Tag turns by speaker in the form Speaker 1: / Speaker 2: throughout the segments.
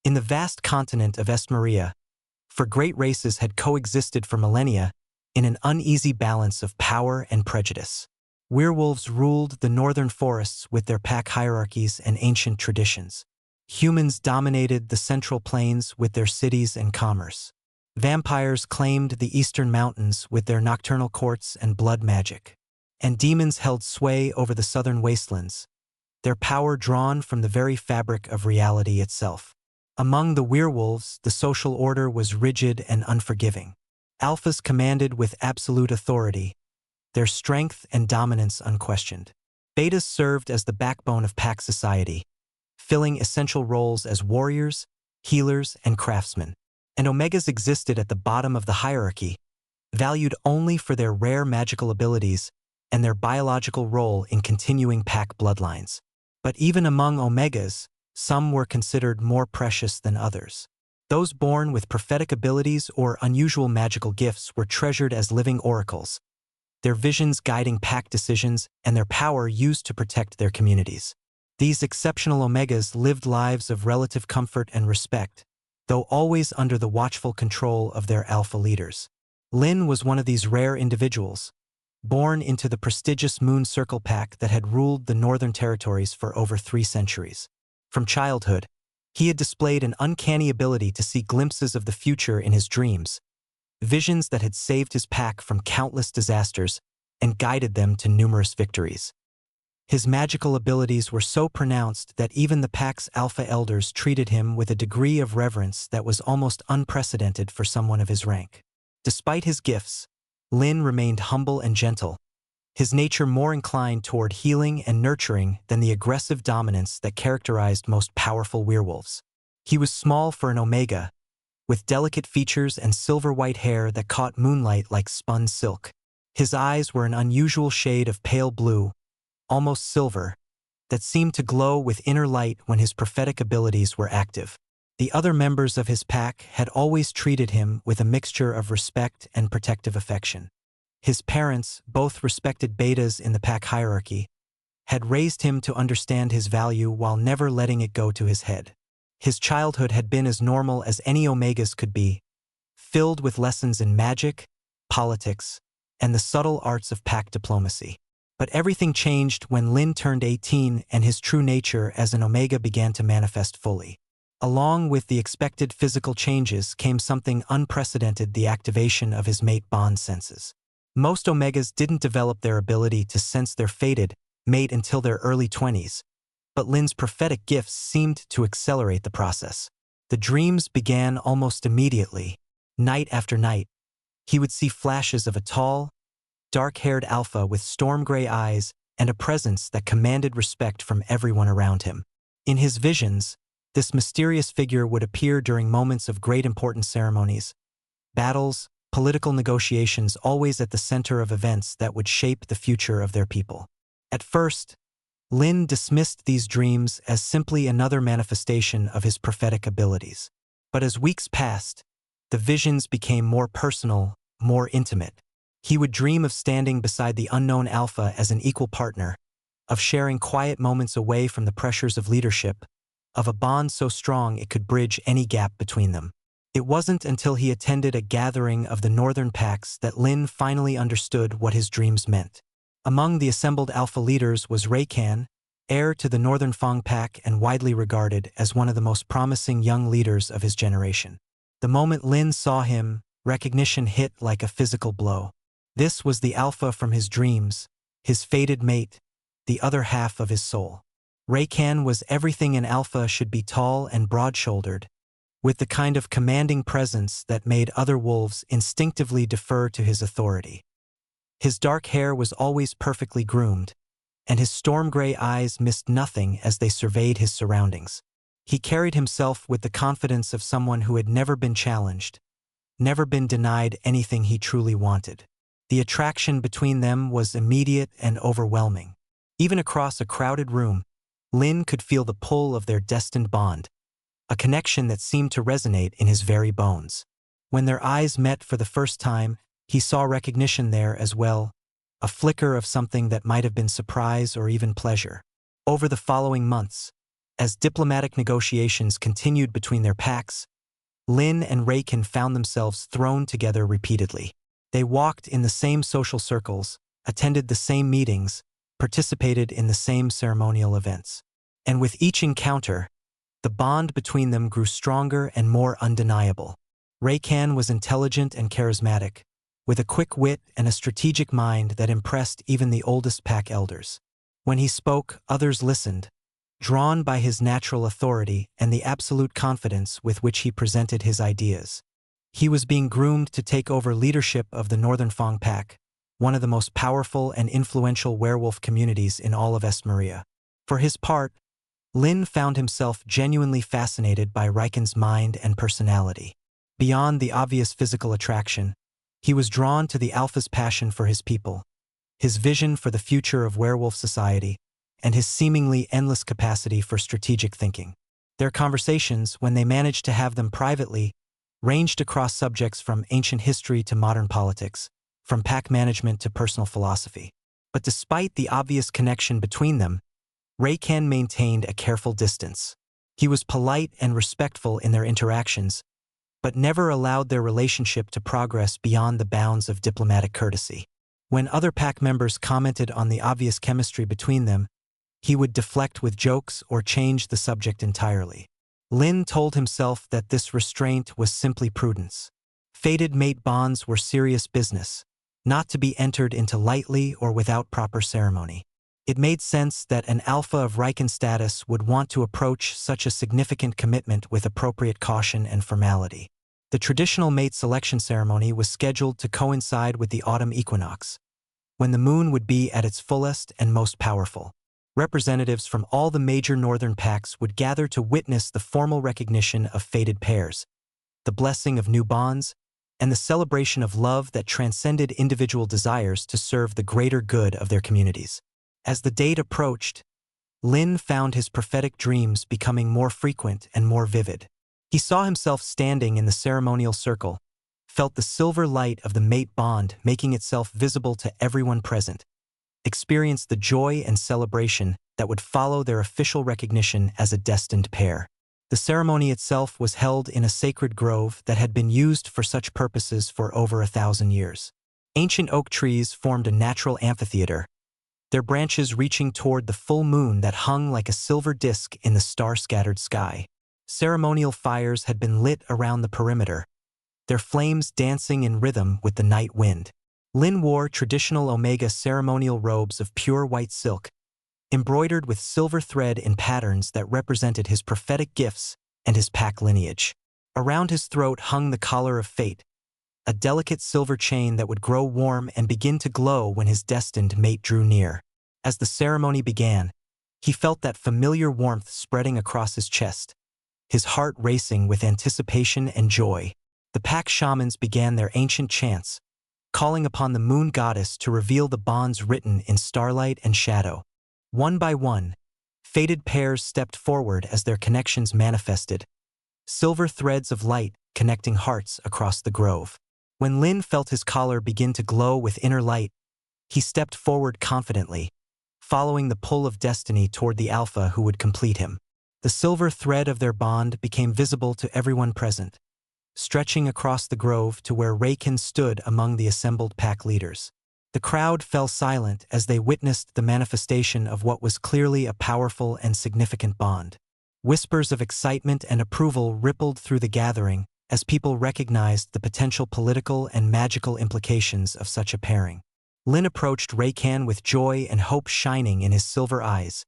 Speaker 1: In the vast continent of Estmaria, for great races had coexisted for millennia in an uneasy balance of power and prejudice. Werewolves ruled the northern forests with their pack hierarchies and ancient traditions. Humans dominated the central plains with their cities and commerce. Vampires claimed the eastern mountains with their nocturnal courts and blood magic. And demons held sway over the southern wastelands, their power drawn from the very fabric of reality itself. Among the werewolves, the social order was rigid and unforgiving. Alphas commanded with absolute authority, their strength and dominance unquestioned. Betas served as the backbone of pack society, filling essential roles as warriors, healers, and craftsmen. And Omegas existed at the bottom of the hierarchy, valued only for their rare magical abilities and their biological role in continuing pack bloodlines. But even among Omegas, some were considered more precious than others. Those born with prophetic abilities or unusual magical gifts were treasured as living oracles, their visions guiding pack decisions and their power used to protect their communities. These exceptional Omegas lived lives of relative comfort and respect, though always under the watchful control of their alpha leaders. Lin was one of these rare individuals, born into the prestigious Moon Circle pack that had ruled the northern territories for over 3 centuries. From childhood, he had displayed an uncanny ability to see glimpses of the future in his dreams, visions that had saved his pack from countless disasters and guided them to numerous victories. His magical abilities were so pronounced that even the pack's alpha elders treated him with a degree of reverence that was almost unprecedented for someone of his rank. Despite his gifts, Lin remained humble and gentle, his nature more inclined toward healing and nurturing than the aggressive dominance that characterized most powerful werewolves. He was small for an Omega, with delicate features and silver-white hair that caught moonlight like spun silk. His eyes were an unusual shade of pale blue, almost silver, that seemed to glow with inner light when his prophetic abilities were active. The other members of his pack had always treated him with a mixture of respect and protective affection. His parents, both respected betas in the pack hierarchy, had raised him to understand his value while never letting it go to his head. His childhood had been as normal as any Omegas could be, filled with lessons in magic, politics, and the subtle arts of pack diplomacy. But everything changed when Lin turned 18 and his true nature as an Omega began to manifest fully. Along with the expected physical changes came something unprecedented: the activation of his mate bond senses. Most Omegas didn't develop their ability to sense their fated mate until their early 20s, but Lin's prophetic gifts seemed to accelerate the process. The dreams began almost immediately. Night after night, he would see flashes of a tall, dark-haired alpha with storm-gray eyes and a presence that commanded respect from everyone around him. In his visions, this mysterious figure would appear during moments of great important ceremonies, battles, political negotiations, always at the center of events that would shape the future of their people. At first, Lin dismissed these dreams as simply another manifestation of his prophetic abilities. But as weeks passed, the visions became more personal, more intimate. He would dream of standing beside the unknown alpha as an equal partner, of sharing quiet moments away from the pressures of leadership, of a bond so strong it could bridge any gap between them. It wasn't until he attended a gathering of the northern packs that Lin finally understood what his dreams meant. Among the assembled alpha leaders was Raycan, heir to the Northern Fang pack and widely regarded as one of the most promising young leaders of his generation. The moment Lin saw him, recognition hit like a physical blow. This was the alpha from his dreams, his fated mate, the other half of his soul. Raycan was everything an alpha should be: tall and broad-shouldered, with the kind of commanding presence that made other wolves instinctively defer to his authority. His dark hair was always perfectly groomed, and his storm-gray eyes missed nothing as they surveyed his surroundings. He carried himself with the confidence of someone who had never been challenged, never been denied anything he truly wanted. The attraction between them was immediate and overwhelming. Even across a crowded room, Lin could feel the pull of their destined bond, a connection that seemed to resonate in his very bones. When their eyes met for the first time, he saw recognition there as well, a flicker of something that might have been surprise or even pleasure. Over the following months, As diplomatic negotiations continued between their packs, Lin and Raken found themselves thrown together repeatedly. They walked in the same social circles, attended the same meetings, participated in the same ceremonial events. And with each encounter, the bond between them grew stronger and more undeniable. Rakan was intelligent and charismatic, with a quick wit and a strategic mind that impressed even the oldest pack elders. When he spoke, others listened, drawn by his natural authority and the absolute confidence with which he presented his ideas. He was being groomed to take over leadership of the Northern Fang Pack, one of the most powerful and influential werewolf communities in all of Estmaria. For his part, Lin found himself genuinely fascinated by Riken's mind and personality. Beyond the obvious physical attraction, he was drawn to the Alpha's passion for his people, his vision for the future of werewolf society, and his seemingly endless capacity for strategic thinking. Their conversations, when they managed to have them privately, ranged across subjects from ancient history to modern politics, from pack management to personal philosophy. But despite the obvious connection between them, Rakan maintained a careful distance. He was polite and respectful in their interactions, but never allowed their relationship to progress beyond the bounds of diplomatic courtesy. When other pack members commented on the obvious chemistry between them, he would deflect with jokes or change the subject entirely. Lin told himself that this restraint was simply prudence. Fated mate bonds were serious business, not to be entered into lightly or without proper ceremony. It made sense that an alpha of Riken status would want to approach such a significant commitment with appropriate caution and formality. The traditional mate selection ceremony was scheduled to coincide with the autumn equinox, when the moon would be at its fullest and most powerful. Representatives from all the major northern packs would gather to witness the formal recognition of fated pairs, the blessing of new bonds, and the celebration of love that transcended individual desires to serve the greater good of their communities. As the date approached, Lin found his prophetic dreams becoming more frequent and more vivid. He saw himself standing in the ceremonial circle, felt the silver light of the mate bond making itself visible to everyone present, experienced the joy and celebration that would follow their official recognition as a destined pair. The ceremony itself was held in a sacred grove that had been used for such purposes for over 1,000 years. Ancient oak trees formed a natural amphitheater, their branches reaching toward the full moon that hung like a silver disk in the star-scattered sky. Ceremonial fires had been lit around the perimeter, their flames dancing in rhythm with the night wind. Lin wore traditional Omega ceremonial robes of pure white silk, embroidered with silver thread in patterns that represented his prophetic gifts and his pack lineage. Around his throat hung the collar of fate, a delicate silver chain that would grow warm and begin to glow when his destined mate drew near. As the ceremony began, he felt that familiar warmth spreading across his chest, his heart racing with anticipation and joy. The pack shamans began their ancient chants, calling upon the moon goddess to reveal the bonds written in starlight and shadow. One by one, fated pairs stepped forward as their connections manifested, silver threads of light connecting hearts across the grove. When Lin felt his collar begin to glow with inner light, he stepped forward confidently, following the pull of destiny toward the alpha who would complete him. The silver thread of their bond became visible to everyone present, stretching across the grove to where Raken stood among the assembled pack leaders. The crowd fell silent as they witnessed the manifestation of what was clearly a powerful and significant bond. Whispers of excitement and approval rippled through the gathering as people recognized the potential political and magical implications of such a pairing. Lin approached Rakan with joy and hope shining in his silver eyes,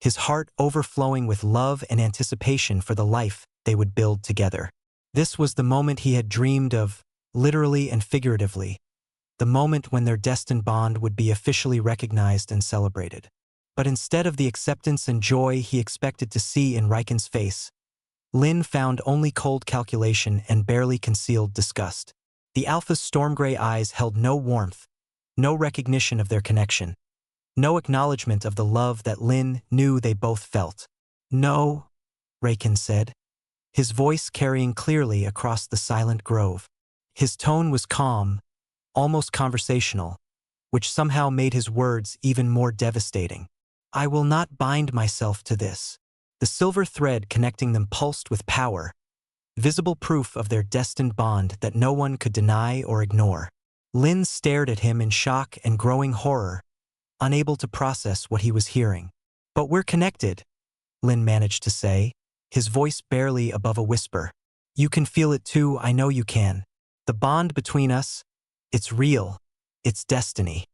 Speaker 1: his heart overflowing with love and anticipation for the life they would build together. This was the moment he had dreamed of, literally and figuratively, the moment when their destined bond would be officially recognized and celebrated. But instead of the acceptance and joy he expected to see in Riken's face, Lin found only cold calculation and barely concealed disgust. The alpha's storm-gray eyes held no warmth, no recognition of their connection, no acknowledgement of the love that Lin knew they both felt. "No," Raken said, his voice carrying clearly across the silent grove. His tone was calm, almost conversational, which somehow made his words even more devastating. "I will not bind myself to this." The silver thread connecting them pulsed with power, visible proof of their destined bond that no one could deny or ignore. Lin stared at him in shock and growing horror, unable to process what he was hearing. "But we're connected," Lin managed to say, his voice barely above a whisper. "You can feel it too, I know you can. The bond between us, it's real. It's destiny."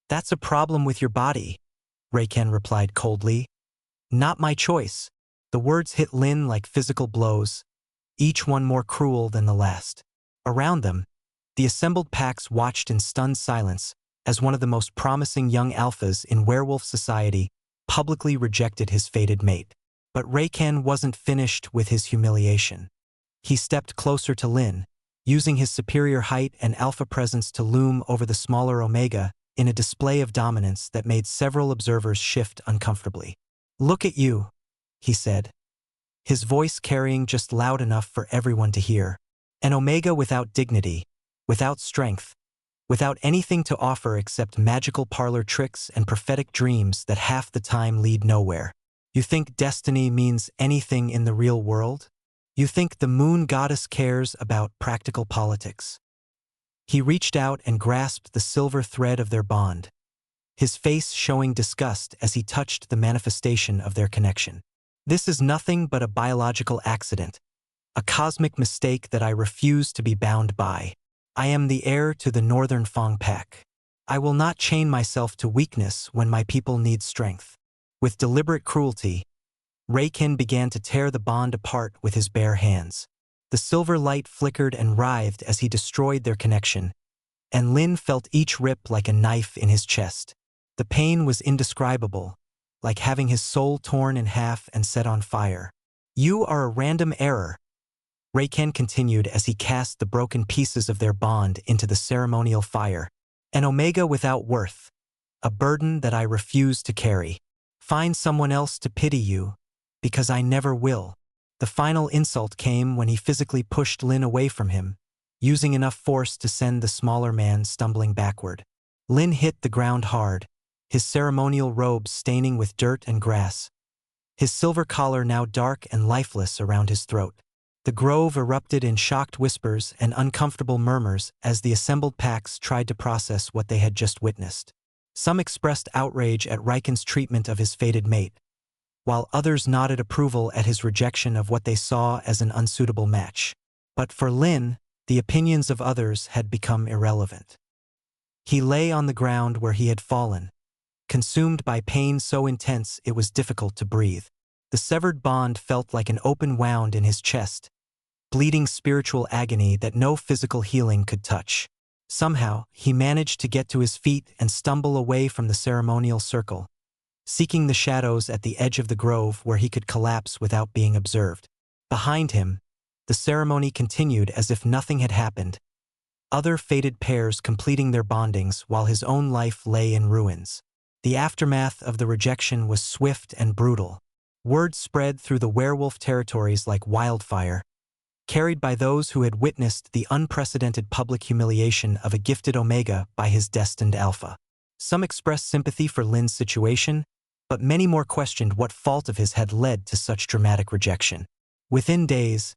Speaker 1: "That's a problem with your body," Reiken replied coldly. "Not my choice." The words hit Lin like physical blows, each one more cruel than the last. Around them, the assembled packs watched in stunned silence as one of the most promising young alphas in werewolf society publicly rejected his fated mate. But Reiken wasn't finished with his humiliation. He stepped closer to Lin, using his superior height and alpha presence to loom over the smaller Omega in a display of dominance that made several observers shift uncomfortably. "Look at you," he said, his voice carrying just loud enough for everyone to hear. "An Omega without dignity, without strength, without anything to offer except magical parlor tricks and prophetic dreams that half the time lead nowhere. You think destiny means anything in the real world? You think the moon goddess cares about practical politics?" He reached out and grasped the silver thread of their bond, his face showing disgust as he touched the manifestation of their connection. "This is nothing but a biological accident, a cosmic mistake that I refuse to be bound by. I am the heir to the Northern Fang Pack. I will not chain myself to weakness when my people need strength." With deliberate cruelty, Reiken began to tear the bond apart with his bare hands. The silver light flickered and writhed as he destroyed their connection, and Lin felt each rip like a knife in his chest. The pain was indescribable, like having his soul torn in half and set on fire. "You are a random error," Reiken continued as he cast the broken pieces of their bond into the ceremonial fire. "An Omega without worth, a burden that I refuse to carry. Find someone else to pity you, because I never will." The final insult came when he physically pushed Lin away from him, using enough force to send the smaller man stumbling backward. Lin hit the ground hard, his ceremonial robes staining with dirt and grass, his silver collar now dark and lifeless around his throat. The grove erupted in shocked whispers and uncomfortable murmurs as the assembled packs tried to process what they had just witnessed. Some expressed outrage at Reiken's treatment of his fated mate, while others nodded approval at his rejection of what they saw as an unsuitable match. But for Lin, the opinions of others had become irrelevant. He lay on the ground where he had fallen, consumed by pain so intense it was difficult to breathe. The severed bond felt like an open wound in his chest, bleeding spiritual agony that no physical healing could touch. Somehow, he managed to get to his feet and stumble away from the ceremonial circle, seeking the shadows at the edge of the grove where he could collapse without being observed. Behind him, the ceremony continued as if nothing had happened, other fated pairs completing their bondings while his own life lay in ruins. The aftermath of the rejection was swift and brutal. Word spread through the werewolf territories like wildfire, carried by those who had witnessed the unprecedented public humiliation of a gifted Omega by his destined alpha. Some expressed sympathy for Lin's situation, but many more questioned what fault of his had led to such dramatic rejection. Within days,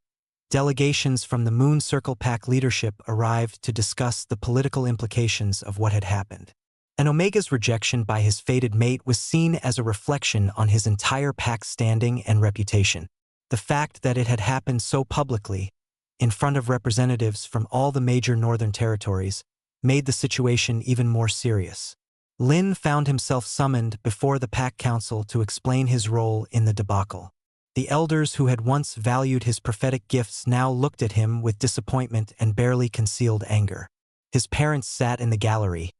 Speaker 1: delegations from the Moon Circle Pack leadership arrived to discuss the political implications of what had happened. An Omega's rejection by his fated mate was seen as a reflection on his entire pack's standing and reputation. The fact that it had happened so publicly, in front of representatives from all the major northern territories, made the situation even more serious. Lin found himself summoned before the Pack Council to explain his role in the debacle. The elders who had once valued his prophetic gifts now looked at him with disappointment and barely concealed anger. His parents sat in the gallery,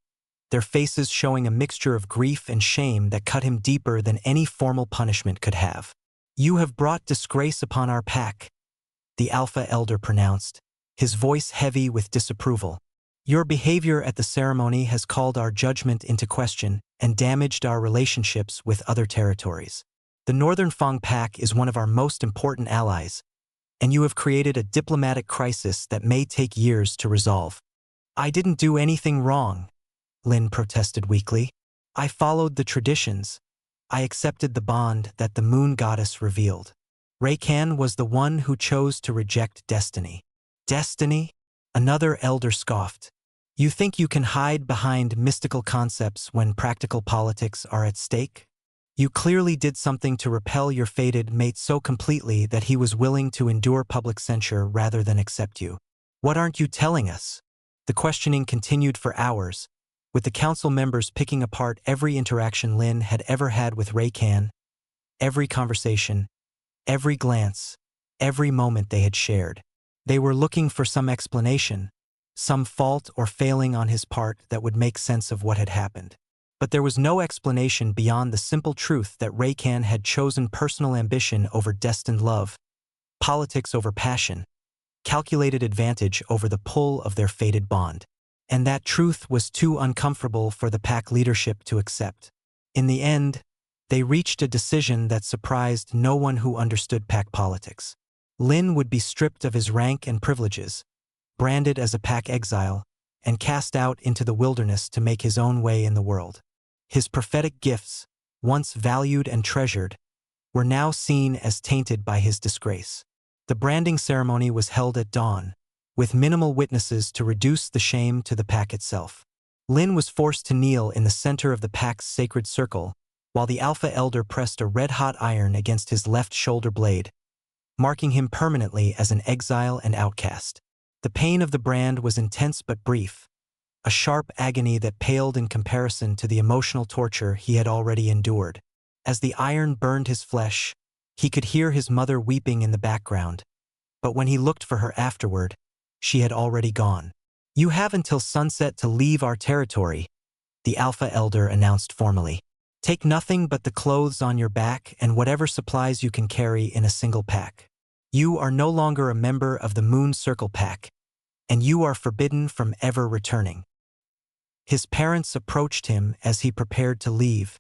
Speaker 1: their faces showing a mixture of grief and shame that cut him deeper than any formal punishment could have. "You have brought disgrace upon our pack," the Alpha Elder pronounced, his voice heavy with disapproval. "Your behavior at the ceremony has called our judgment into question and damaged our relationships with other territories. The Northern Fang Pack is one of our most important allies, and you have created a diplomatic crisis that may take years to resolve." "I didn't do anything wrong," Lin protested weakly. "I followed the traditions. I accepted the bond that the moon goddess revealed. Raycan was the one who chose to reject destiny. Destiny? Another elder scoffed. You think you can hide behind mystical concepts when practical politics are at stake? You clearly did something to repel your fated mate so completely that he was willing to endure public censure rather than accept you. What aren't you telling us? The questioning continued for hours, with the council members picking apart every interaction Lin had ever had with Raycan, every conversation, every glance, every moment they had shared. They were looking for some explanation, some fault or failing on his part that would make sense of what had happened. But there was no explanation beyond the simple truth that Raycan had chosen personal ambition over destined love, politics over passion, calculated advantage over the pull of their fated bond. And that truth was too uncomfortable for the pack leadership to accept. In the end, they reached a decision that surprised no one who understood pack politics. Lin would be stripped of his rank and privileges, branded as a pack exile, and cast out into the wilderness to make his own way in the world. His prophetic gifts, once valued and treasured, were now seen as tainted by his disgrace. The branding ceremony was held at dawn, with minimal witnesses to reduce the shame to the pack itself. Lin was forced to kneel in the center of the pack's sacred circle, while the Alpha Elder pressed a red-hot iron against his left shoulder blade, marking him permanently as an exile and outcast. The pain of the brand was intense but brief, a sharp agony that paled in comparison to the emotional torture he had already endured. As the iron burned his flesh, he could hear his mother weeping in the background, but when he looked for her afterward, she had already gone. "You have until sunset to leave our territory," the Alpha Elder announced formally. "Take nothing but the clothes on your back and whatever supplies you can carry in a single pack. You are no longer a member of the Moon Circle Pack, and you are forbidden from ever returning." His parents approached him as he prepared to leave,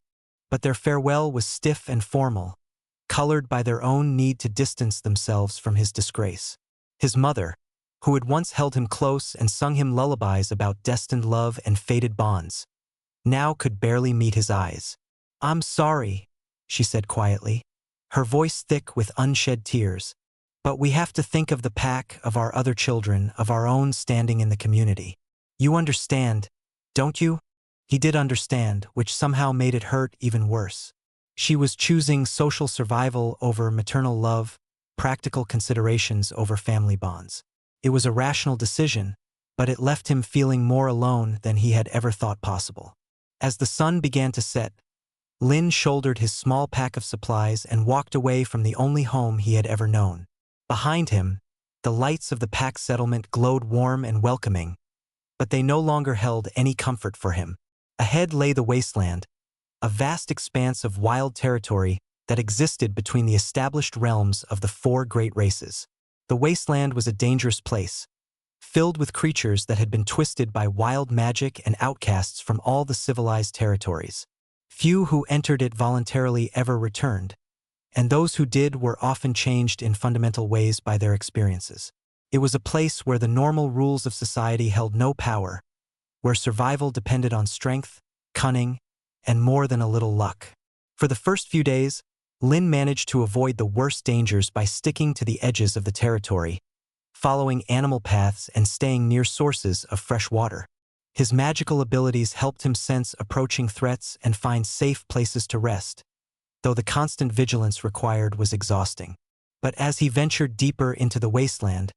Speaker 1: but their farewell was stiff and formal, colored by their own need to distance themselves from his disgrace. His mother, who had once held him close and sung him lullabies about destined love and fated bonds, now could barely meet his eyes. "I'm sorry," she said quietly, her voice thick with unshed tears, "but we have to think of the pack, of our other children, of our own standing in the community. You understand, don't you?" He did understand, which somehow made it hurt even worse. She was choosing social survival over maternal love, practical considerations over family bonds. It was a rational decision, but it left him feeling more alone than he had ever thought possible. As the sun began to set, Lin shouldered his small pack of supplies and walked away from the only home he had ever known. Behind him, the lights of the pack settlement glowed warm and welcoming, but they no longer held any comfort for him. Ahead lay the wasteland, a vast expanse of wild territory that existed between the established realms of the four great races. The wasteland was a dangerous place, filled with creatures that had been twisted by wild magic and outcasts from all the civilized territories. Few who entered it voluntarily ever returned, and those who did were often changed in fundamental ways by their experiences. It was a place where the normal rules of society held no power, where survival depended on strength, cunning, and more than a little luck. For the first few days, Lin managed to avoid the worst dangers by sticking to the edges of the territory, following animal paths and staying near sources of fresh water. His magical abilities helped him sense approaching threats and find safe places to rest, though the constant vigilance required was exhausting. But as he ventured deeper into the wasteland,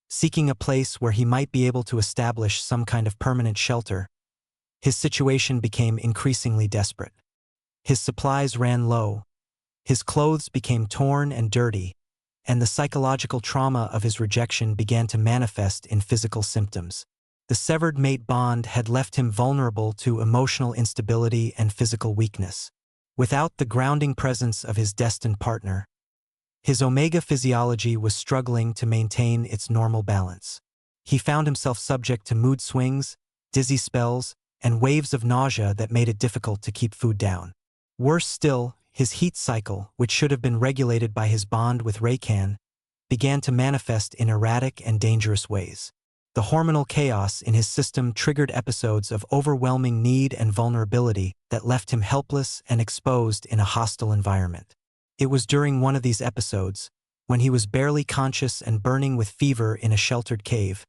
Speaker 1: seeking a place where he might be able to establish some kind of permanent shelter, his situation became increasingly desperate. His supplies ran low, his clothes became torn and dirty, and the psychological trauma of his rejection began to manifest in physical symptoms. The severed mate bond had left him vulnerable to emotional instability and physical weakness. Without the grounding presence of his destined partner, his omega physiology was struggling to maintain its normal balance. He found himself subject to mood swings, dizzy spells, and waves of nausea that made it difficult to keep food down. Worse still, his heat cycle, which should have been regulated by his bond with Raycan, began to manifest in erratic and dangerous ways. The hormonal chaos in his system triggered episodes of overwhelming need and vulnerability that left him helpless and exposed in a hostile environment. It was during one of these episodes, when he was barely conscious and burning with fever in a sheltered cave,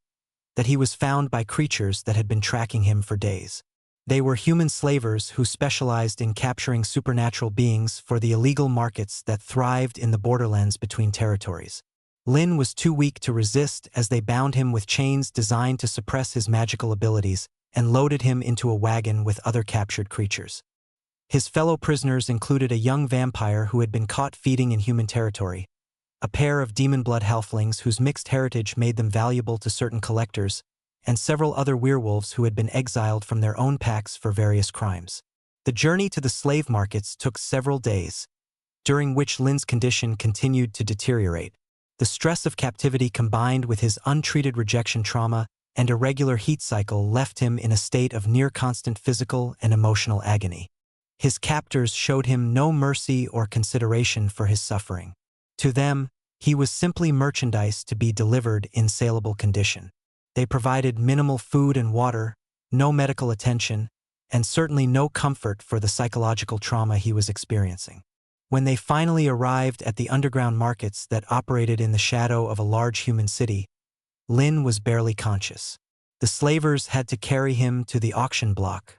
Speaker 1: that he was found by creatures that had been tracking him for days. They were human slavers who specialized in capturing supernatural beings for the illegal markets that thrived in the borderlands between territories. Lin was too weak to resist as they bound him with chains designed to suppress his magical abilities and loaded him into a wagon with other captured creatures. His fellow prisoners included a young vampire who had been caught feeding in human territory, a pair of demon blood halflings whose mixed heritage made them valuable to certain collectors, and several other werewolves who had been exiled from their own packs for various crimes. The journey to the slave markets took several days, during which Lin's condition continued to deteriorate. The stress of captivity combined with his untreated rejection trauma and irregular heat cycle left him in a state of near-constant physical and emotional agony. His captors showed him no mercy or consideration for his suffering. To them, he was simply merchandise to be delivered in saleable condition. They provided minimal food and water, no medical attention, and certainly no comfort for the psychological trauma he was experiencing. When they finally arrived at the underground markets that operated in the shadow of a large human city, Lin was barely conscious. The slavers had to carry him to the auction block,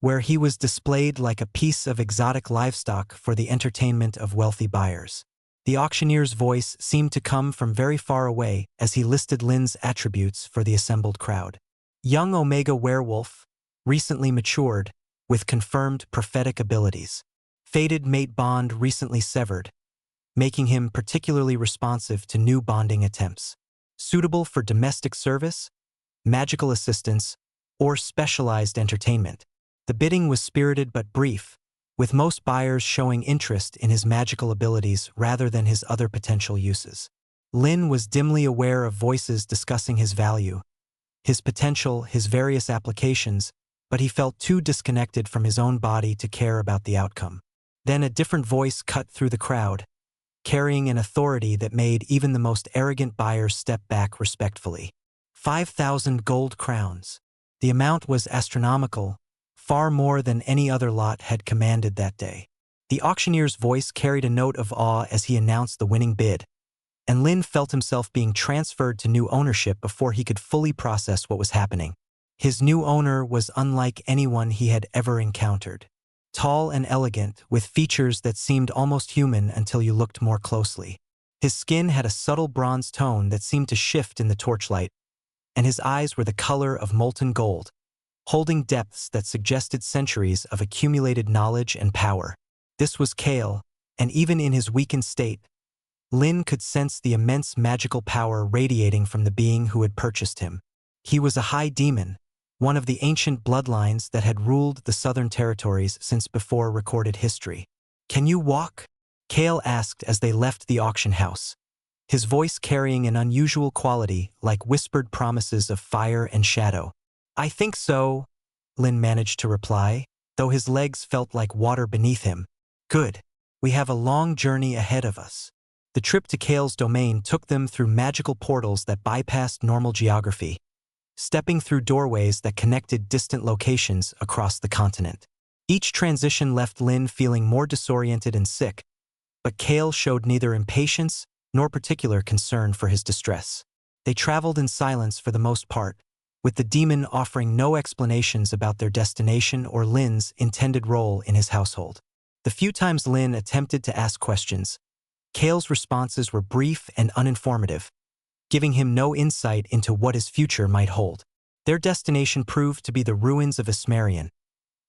Speaker 1: where he was displayed like a piece of exotic livestock for the entertainment of wealthy buyers. The auctioneer's voice seemed to come from very far away as he listed Lin's attributes for the assembled crowd. Young Omega werewolf, recently matured, with confirmed prophetic abilities. Fated mate bond recently severed, making him particularly responsive to new bonding attempts. Suitable for domestic service, magical assistance, or specialized entertainment. The bidding was spirited but brief, with most buyers showing interest in his magical abilities rather than his other potential uses. Lin was dimly aware of voices discussing his value, his potential, his various applications, but he felt too disconnected from his own body to care about the outcome. Then a different voice cut through the crowd, carrying an authority that made even the most arrogant buyers step back respectfully. 5,000 gold crowns. The amount was astronomical, far more than any other lot had commanded that day. The auctioneer's voice carried a note of awe as he announced the winning bid, and Lin felt himself being transferred to new ownership before he could fully process what was happening. His new owner was unlike anyone he had ever encountered. Tall and elegant, with features that seemed almost human until you looked more closely. His skin had a subtle bronze tone that seemed to shift in the torchlight, and his eyes were the color of molten gold, holding depths that suggested centuries of accumulated knowledge and power. This was Kale, and even in his weakened state, Lin could sense the immense magical power radiating from the being who had purchased him. He was a high demon, one of the ancient bloodlines that had ruled the southern territories since before recorded history. "Can you walk?" Kale asked as they left the auction house, his voice carrying an unusual quality like whispered promises of fire and shadow. "I think so," Lin managed to reply, though his legs felt like water beneath him. "Good. We have a long journey ahead of us." The trip to Kale's domain took them through magical portals that bypassed normal geography, stepping through doorways that connected distant locations across the continent. Each transition left Lin feeling more disoriented and sick, but Kale showed neither impatience nor particular concern for his distress. They traveled in silence for the most part, with the demon offering no explanations about their destination or Lin's intended role in his household. The few times Lin attempted to ask questions, Kale's responses were brief and uninformative, giving him no insight into what his future might hold. Their destination proved to be the ruins of Ismarian,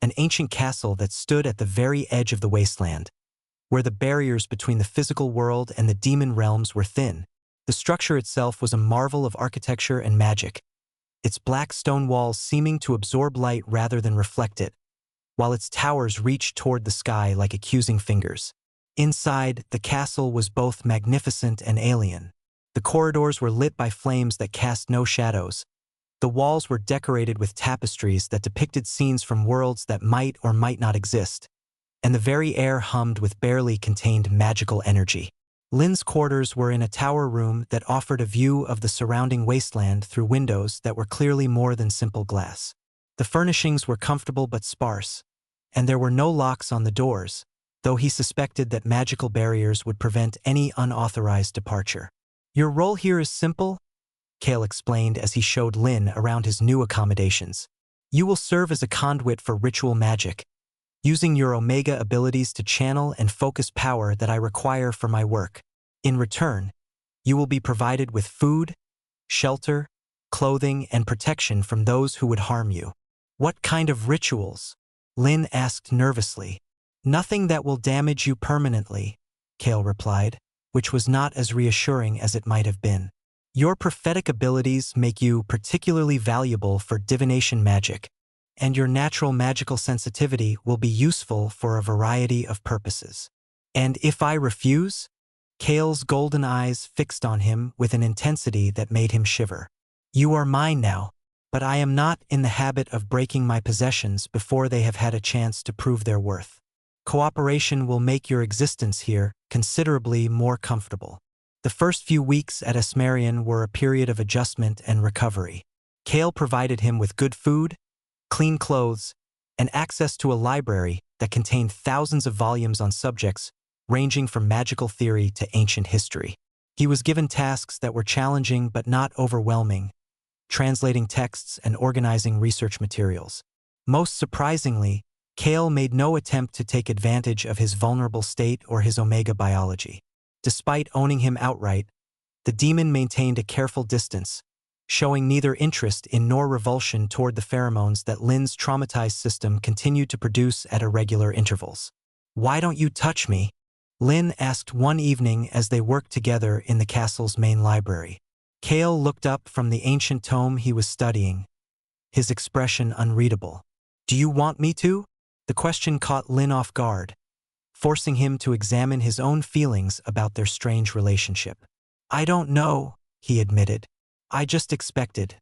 Speaker 1: an ancient castle that stood at the very edge of the wasteland, where the barriers between the physical world and the demon realms were thin. The structure itself was a marvel of architecture and magic, its black stone walls seeming to absorb light rather than reflect it, while its towers reached toward the sky like accusing fingers. Inside, the castle was both magnificent and alien. The corridors were lit by flames that cast no shadows. The walls were decorated with tapestries that depicted scenes from worlds that might or might not exist, and the very air hummed with barely contained magical energy. Lin's quarters were in a tower room that offered a view of the surrounding wasteland through windows that were clearly more than simple glass. The furnishings were comfortable but sparse, and there were no locks on the doors, though he suspected that magical barriers would prevent any unauthorized departure. "Your role here is simple," Kale explained as he showed Lin around his new accommodations. "You will serve as a conduit for ritual magic, using your Omega abilities to channel and focus power that I require for my work. In return, you will be provided with food, shelter, clothing, and protection from those who would harm you." "What kind of rituals?" Lin asked nervously. "Nothing that will damage you permanently," Kale replied, which was not as reassuring as it might have been. "Your prophetic abilities make you particularly valuable for divination magic, and your natural magical sensitivity will be useful for a variety of purposes." "And if I refuse?" Kale's golden eyes fixed on him with an intensity that made him shiver. "You are mine now, but I am not in the habit of breaking my possessions before they have had a chance to prove their worth. Cooperation will make your existence here considerably more comfortable." The first few weeks at Esmerian were a period of adjustment and recovery. Kale provided him with good food, clean clothes, and access to a library that contained thousands of volumes on subjects ranging from magical theory to ancient history. He was given tasks that were challenging but not overwhelming, translating texts and organizing research materials. Most surprisingly, Kale made no attempt to take advantage of his vulnerable state or his Omega biology. Despite owning him outright, the demon maintained a careful distance, showing neither interest in nor revulsion toward the pheromones that Lin's traumatized system continued to produce at irregular intervals. "Why don't you touch me?" Lin asked one evening as they worked together in the castle's main library. Kale looked up from the ancient tome he was studying, his expression unreadable. "Do you want me to?" The question caught Lin off guard, forcing him to examine his own feelings about their strange relationship. "I don't know," he admitted. "I just expected.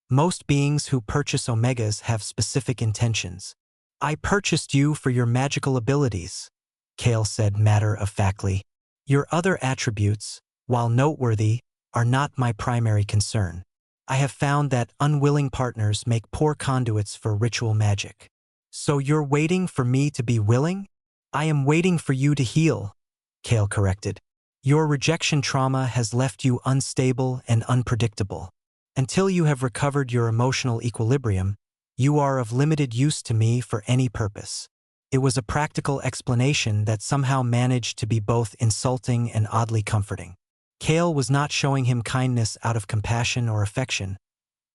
Speaker 1: Most beings who purchase Omegas have specific intentions." "I purchased you for your magical abilities," Kale said matter-of-factly. "Your other attributes, while noteworthy, are not my primary concern. I have found that unwilling partners make poor conduits for ritual magic." "So you're waiting for me to be willing?" "I am waiting for you to heal," Kale corrected. "Your rejection trauma has left you unstable and unpredictable. Until you have recovered your emotional equilibrium, you are of limited use to me for any purpose." It was a practical explanation that somehow managed to be both insulting and oddly comforting. Kale was not showing him kindness out of compassion or affection,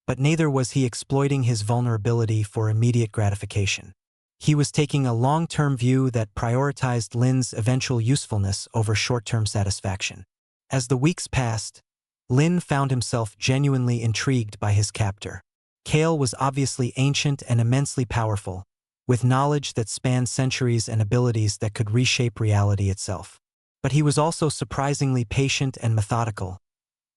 Speaker 1: but neither was he exploiting his vulnerability for immediate gratification. He was taking a long-term view that prioritized Lin's eventual usefulness over short-term satisfaction. As the weeks passed, Lin found himself genuinely intrigued by his captor. Kale was obviously ancient and immensely powerful, with knowledge that spanned centuries and abilities that could reshape reality itself. But he was also surprisingly patient and methodical,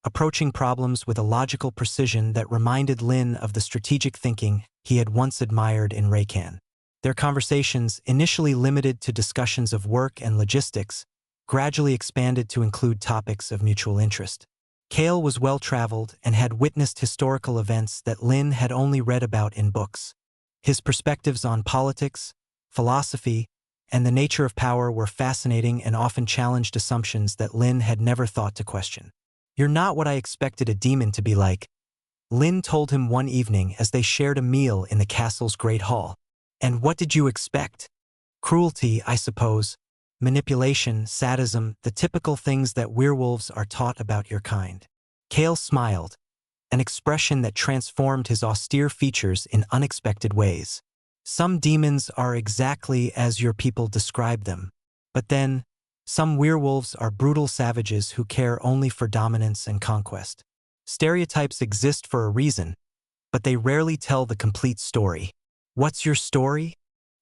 Speaker 1: approaching problems with a logical precision that reminded Lin of the strategic thinking he had once admired in Raycan. Their conversations, initially limited to discussions of work and logistics, gradually expanded to include topics of mutual interest. Kale was well-traveled and had witnessed historical events that Lin had only read about in books. His perspectives on politics, philosophy, and the nature of power were fascinating and often challenged assumptions that Lin had never thought to question. "You're not what I expected a demon to be like," Lin told him one evening as they shared a meal in the castle's great hall. "And what did you expect? Cruelty, I suppose. Manipulation, sadism, the typical things that werewolves are taught about your kind." Kale smiled, an expression that transformed his austere features in unexpected ways. "Some demons are exactly as your people describe them. But then, some werewolves are brutal savages who care only for dominance and conquest. Stereotypes exist for a reason, but they rarely tell the complete story." "What's your story?"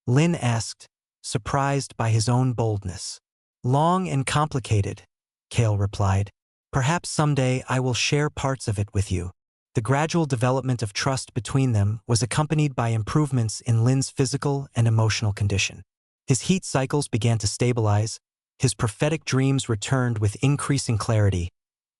Speaker 1: Lin asked, surprised by his own boldness. "Long and complicated," Kale replied. "Perhaps someday I will share parts of it with you." The gradual development of trust between them was accompanied by improvements in Lin's physical and emotional condition. His heat cycles began to stabilize, His prophetic dreams returned with increasing clarity,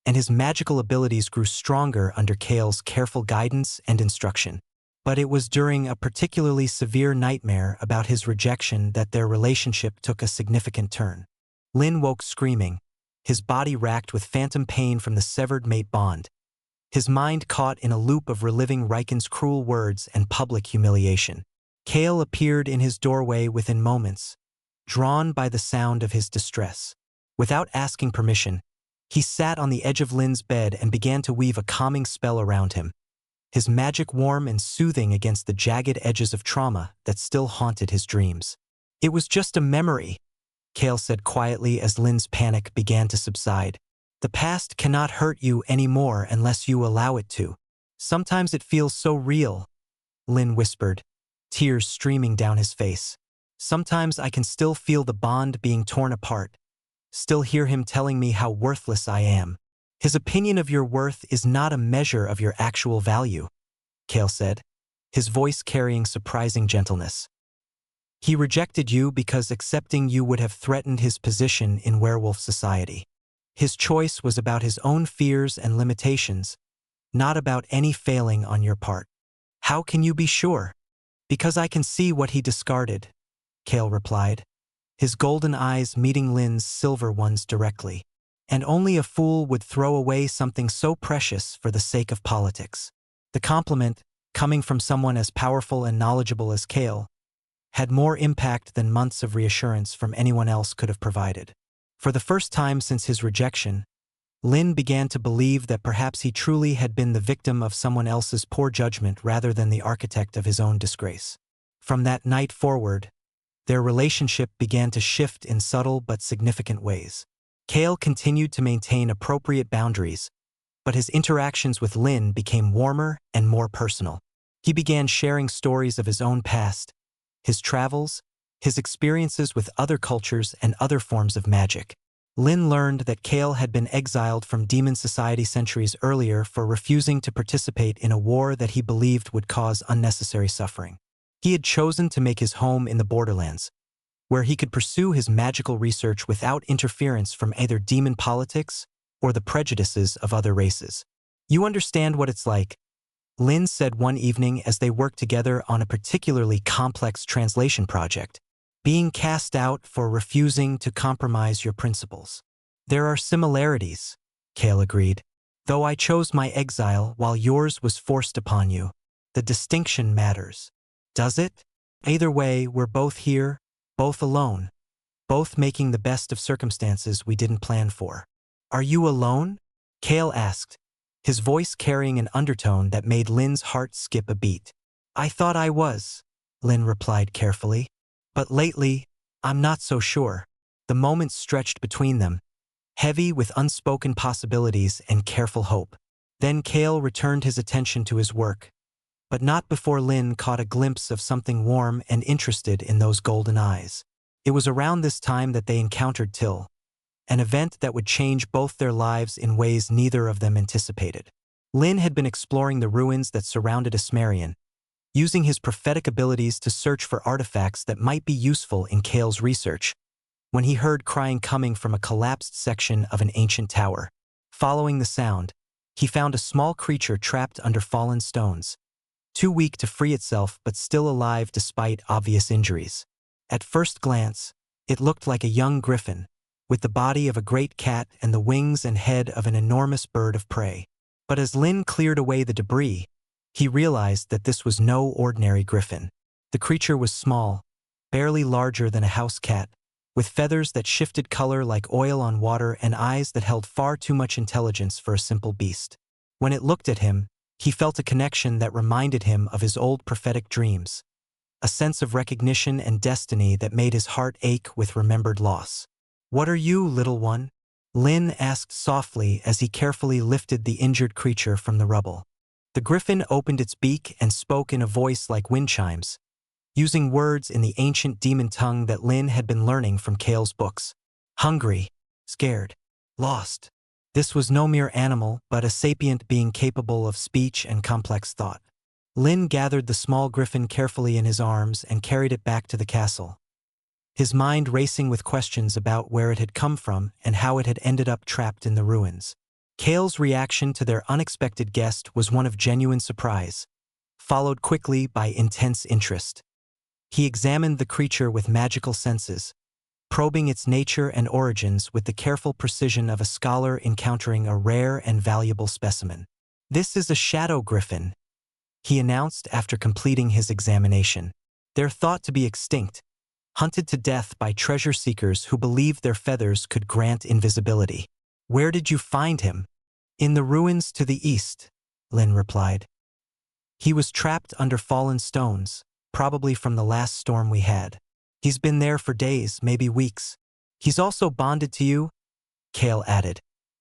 Speaker 1: and his magical abilities grew stronger under Kale's careful guidance and instruction. But it was during a particularly severe nightmare about his rejection that their relationship took a significant turn. Lin woke screaming, his body racked with phantom pain from the severed mate bond, his mind caught in a loop of reliving Riken's cruel words and public humiliation. Kale appeared in his doorway within moments, drawn by the sound of his distress. Without asking permission, he sat on the edge of Lin's bed and began to weave a calming spell around him, his magic warm and soothing against the jagged edges of trauma that still haunted his dreams. "It was just a memory," Kale said quietly as Lin's panic began to subside. "The past cannot hurt you anymore unless you allow it to. Sometimes it feels so real," Lin whispered, tears streaming down his face. "Sometimes I can still feel the bond being torn apart, still hear him telling me how worthless I am. His opinion of your worth is not a measure of your actual value," Kale said, his voice carrying surprising gentleness. "He rejected you because accepting you would have threatened his position in werewolf society. His choice was about his own fears and limitations, not about any failing on your part." "How can you be sure?" "Because I can see what he discarded," Kale replied, his golden eyes meeting Lin's silver ones directly. "And only a fool would throw away something so precious for the sake of politics." The compliment, coming from someone as powerful and knowledgeable as Kale, had more impact than months of reassurance from anyone else could have provided. For the first time since his rejection, Lin began to believe that perhaps he truly had been the victim of someone else's poor judgment rather than the architect of his own disgrace. From that night forward, their relationship began to shift in subtle but significant ways. Kale continued to maintain appropriate boundaries, but his interactions with Lin became warmer and more personal. He began sharing stories of his own past, his travels, his experiences with other cultures and other forms of magic. Lin learned that Kale had been exiled from Demon Society centuries earlier for refusing to participate in a war that he believed would cause unnecessary suffering. He had chosen to make his home in the Borderlands, where he could pursue his magical research without interference from either demon politics or the prejudices of other races. "You understand what it's like," Lin said one evening as they worked together on a particularly complex translation project, "being cast out for refusing to compromise your principles." "There are similarities," Kale agreed. "Though I chose my exile while yours was forced upon you, the distinction matters." "Does it?" "Either way, we're both here, both alone, both making the best of circumstances we didn't plan for." "Are you alone?" Kale asked, his voice carrying an undertone that made Lin's heart skip a beat. "I thought I was," Lin replied carefully. "But lately, I'm not so sure." The moments stretched between them, heavy with unspoken possibilities and careful hope. Then Kale returned his attention to his work, but not before Lin caught a glimpse of something warm and interested in those golden eyes. It was around this time that they encountered Till, an event that would change both their lives in ways neither of them anticipated. Lin had been exploring the ruins that surrounded Asmarion, using his prophetic abilities to search for artifacts that might be useful in Kale's research, when he heard crying coming from a collapsed section of an ancient tower. Following the sound, he found a small creature trapped under fallen stones, too weak to free itself but still alive despite obvious injuries. At first glance, it looked like a young griffin, with the body of a great cat and the wings and head of an enormous bird of prey. But as Lin cleared away the debris, he realized that this was no ordinary griffin. The creature was small, barely larger than a house cat, with feathers that shifted color like oil on water and eyes that held far too much intelligence for a simple beast. When it looked at him, he felt a connection that reminded him of his old prophetic dreams, a sense of recognition and destiny that made his heart ache with remembered loss. "What are you, little one?" Lin asked softly as he carefully lifted the injured creature from the rubble. The griffin opened its beak and spoke in a voice like wind chimes, using words in the ancient demon tongue that Lin had been learning from Kale's books. "Hungry, scared, lost." This was no mere animal, but a sapient being capable of speech and complex thought. Lin gathered the small griffin carefully in his arms and carried it back to the castle, his mind racing with questions about where it had come from and how it had ended up trapped in the ruins. Kale's reaction to their unexpected guest was one of genuine surprise, followed quickly by intense interest. He examined the creature with magical senses, probing its nature and origins with the careful precision of a scholar encountering a rare and valuable specimen. "This is a shadow griffin," he announced after completing his examination. "They're thought to be extinct, hunted to death by treasure seekers who believed their feathers could grant invisibility." "Where did you find him?" "In the ruins to the east," Lin replied. "He was trapped under fallen stones, probably from the last storm we had. He's been there for days, maybe weeks. He's also bonded to you," Kale added,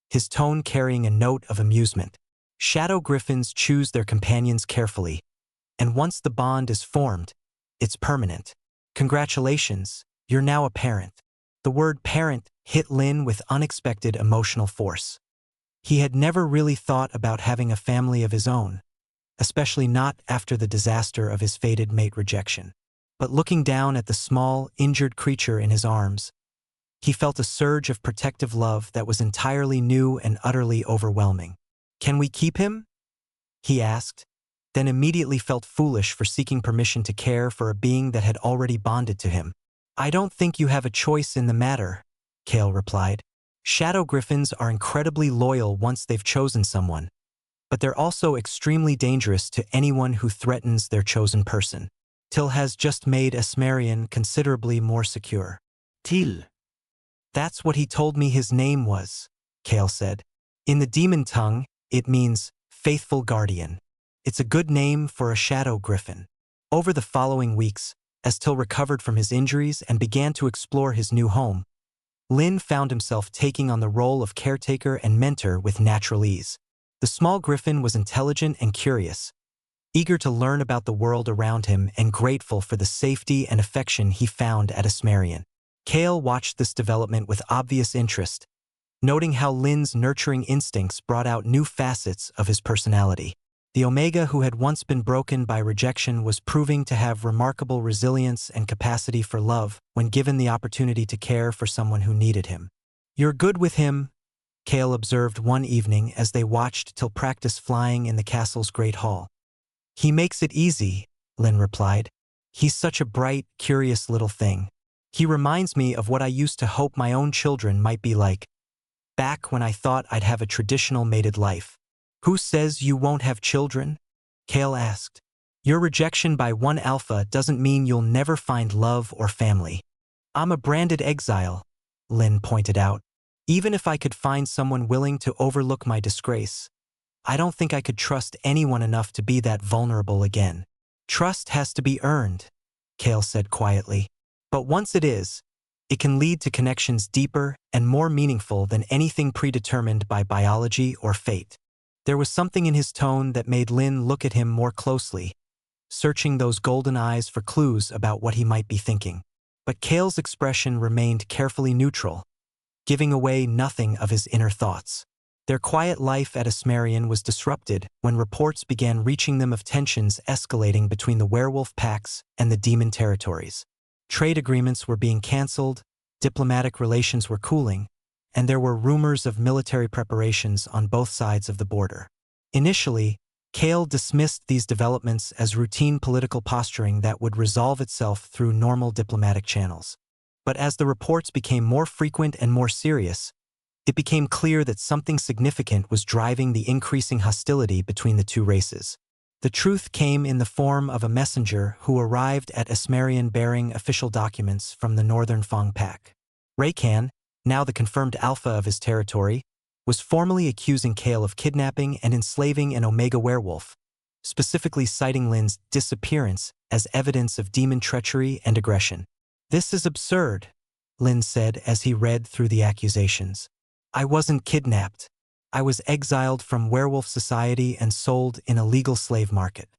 Speaker 1: his tone carrying a note of amusement. "Shadow griffins choose their companions carefully, and once the bond is formed, it's permanent. Congratulations, you're now a parent." The word parent hit Lin with unexpected emotional force. He had never really thought about having a family of his own, especially not after the disaster of his fated mate rejection. But looking down at the small, injured creature in his arms, he felt a surge of protective love that was entirely new and utterly overwhelming. "Can we keep him?" he asked, then immediately felt foolish for seeking permission to care for a being that had already bonded to him. "I don't think you have a choice in the matter," Kale replied. "Shadow griffins are incredibly loyal once they've chosen someone, but they're also extremely dangerous to anyone who threatens their chosen person. Till has just made Esmerian considerably more secure."
Speaker 2: Till.
Speaker 1: "That's what he told me his name was," Kale said. "In the demon tongue, it means faithful guardian. It's a good name for a shadow griffin." Over the following weeks, as Till recovered from his injuries and began to explore his new home, Lin found himself taking on the role of caretaker and mentor with natural ease. The small griffin was intelligent and curious, eager to learn about the world around him and grateful for the safety and affection he found at Esmerian. Kale watched this development with obvious interest, noting how Lin's nurturing instincts brought out new facets of his personality. The Omega who had once been broken by rejection was proving to have remarkable resilience and capacity for love when given the opportunity to care for someone who needed him. "You're good with him," Kale observed one evening as they watched Till practice flying in the castle's great hall. "He makes it easy," Lin replied. "He's such a bright, curious little thing. He reminds me of what I used to hope my own children might be like, back when I thought I'd have a traditional mated life." "Who says you won't have children?" Kale asked. "Your rejection by one alpha doesn't mean you'll never find love or family." "I'm a branded exile," Lin pointed out. "Even if I could find someone willing to overlook my disgrace, I don't think I could trust anyone enough to be that vulnerable again." "Trust has to be earned," Kale said quietly. "But once it is, it can lead to connections deeper and more meaningful than anything predetermined by biology or fate." There was something in his tone that made Lin look at him more closely, searching those golden eyes for clues about what he might be thinking. But Kale's expression remained carefully neutral, giving away nothing of his inner thoughts. Their quiet life at Esmerian was disrupted when reports began reaching them of tensions escalating between the werewolf packs and the demon territories. Trade agreements were being cancelled, diplomatic relations were cooling, and there were rumors of military preparations on both sides of the border. Initially, Kale dismissed these developments as routine political posturing that would resolve itself through normal diplomatic channels. But as the reports became more frequent and more serious, it became clear that something significant was driving the increasing hostility between the two races. The truth came in the form of a messenger who arrived at Esmerian bearing official documents from the Northern Fang Pack. Raycan, now the confirmed alpha of his territory, was formally accusing Kale of kidnapping and enslaving an Omega werewolf, specifically citing Lin's disappearance as evidence of demon treachery and aggression. "This is absurd," Lin said as he read through the accusations. "I wasn't kidnapped. I was exiled from werewolf society and sold in a legal slave market.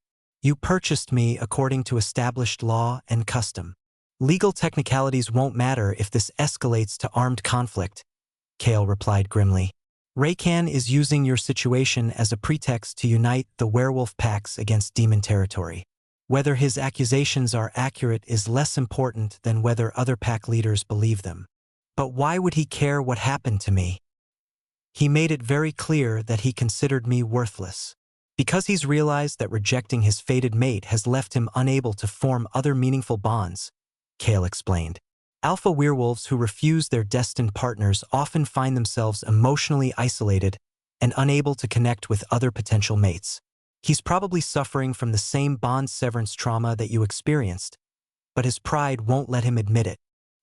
Speaker 1: You purchased me according to established law and custom. Legal technicalities won't matter if this escalates to armed conflict," Kale replied grimly. "Raycan is using your situation as a pretext to unite the werewolf packs against demon territory. Whether his accusations are accurate is less important than whether other pack leaders believe them. But why would he care what happened to me? He made it very clear that he considered me worthless. Because he's realized that rejecting his fated mate has left him unable to form other meaningful bonds, Kale explained. Alpha werewolves who refuse their destined partners often find themselves emotionally isolated and unable to connect with other potential mates. He's probably suffering from the same bond severance trauma that you experienced, but his pride won't let him admit it.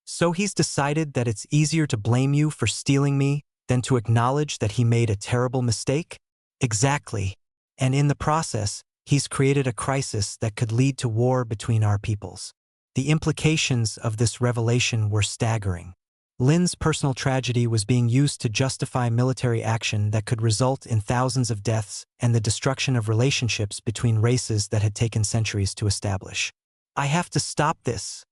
Speaker 1: So he's decided that it's easier to blame you for stealing me than to acknowledge that he made a terrible mistake? Exactly. And in the process, he's created a crisis that could lead to war between our peoples. The implications of this revelation were staggering. Lin's personal tragedy was being used to justify military action that could result in thousands of deaths and the destruction of relationships between races that had taken centuries to establish. I have to stop this,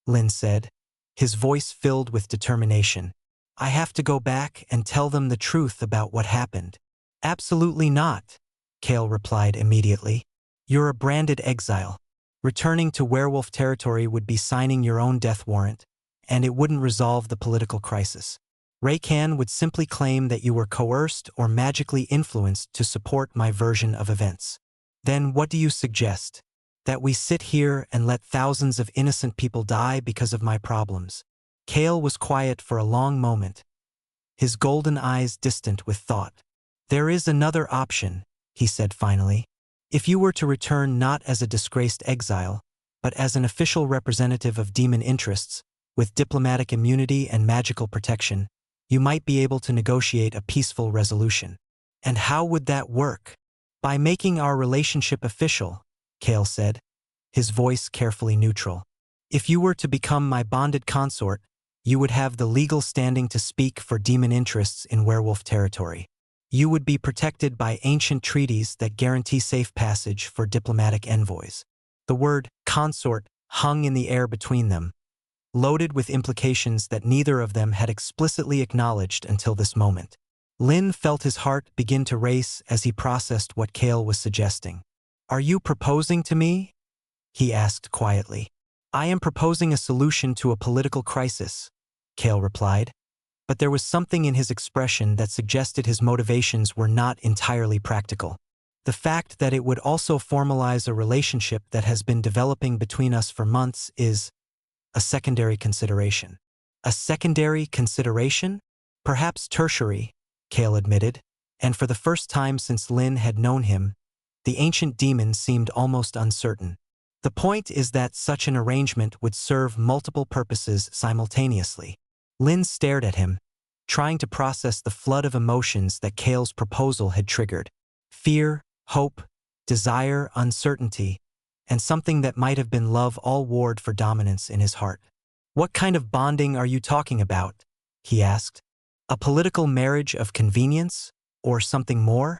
Speaker 1: Lin said, his voice filled with determination. I have to go back and tell them the truth about what happened. Absolutely not, Kale replied immediately. You're a branded exile. Returning to werewolf territory would be signing your own death warrant, and it wouldn't resolve the political crisis. Raycan would simply claim that you were coerced or magically influenced to support my version of events. Then what do you suggest? That we sit here and let thousands of innocent people die because of my problems? Kale was quiet for a long moment, his golden eyes distant with thought. There is another option, he said finally. If you were to return not as a disgraced exile, but as an official representative of demon interests, with diplomatic immunity and magical protection, you might be able to negotiate a peaceful resolution. And how would that work? By making our relationship official, Kale said, his voice carefully neutral. If you were to become my bonded consort, you would have the legal standing to speak for demon interests in werewolf territory. You would be protected by ancient treaties that guarantee safe passage for diplomatic envoys. The word consort hung in the air between them, loaded with implications that neither of them had explicitly acknowledged until this moment. Lin felt his heart begin to race as he processed what Kale was suggesting. Are you proposing to me? He asked quietly. I am proposing a solution to a political crisis, Kale replied, but there was something in his expression that suggested his motivations were not entirely practical. The fact that it would also formalize a relationship that has been developing between us for months is a secondary consideration. A secondary consideration? Perhaps tertiary, Kale admitted, and for the first time since Lin had known him, the ancient demon seemed almost uncertain. The point is that such an arrangement would serve multiple purposes simultaneously. Lin stared at him, trying to process the flood of emotions that Kale's proposal had triggered. Fear, hope, desire, uncertainty, and something that might have been love all warred for dominance in his heart. What kind of bonding are you talking about? He asked. A political marriage of convenience? Or something more?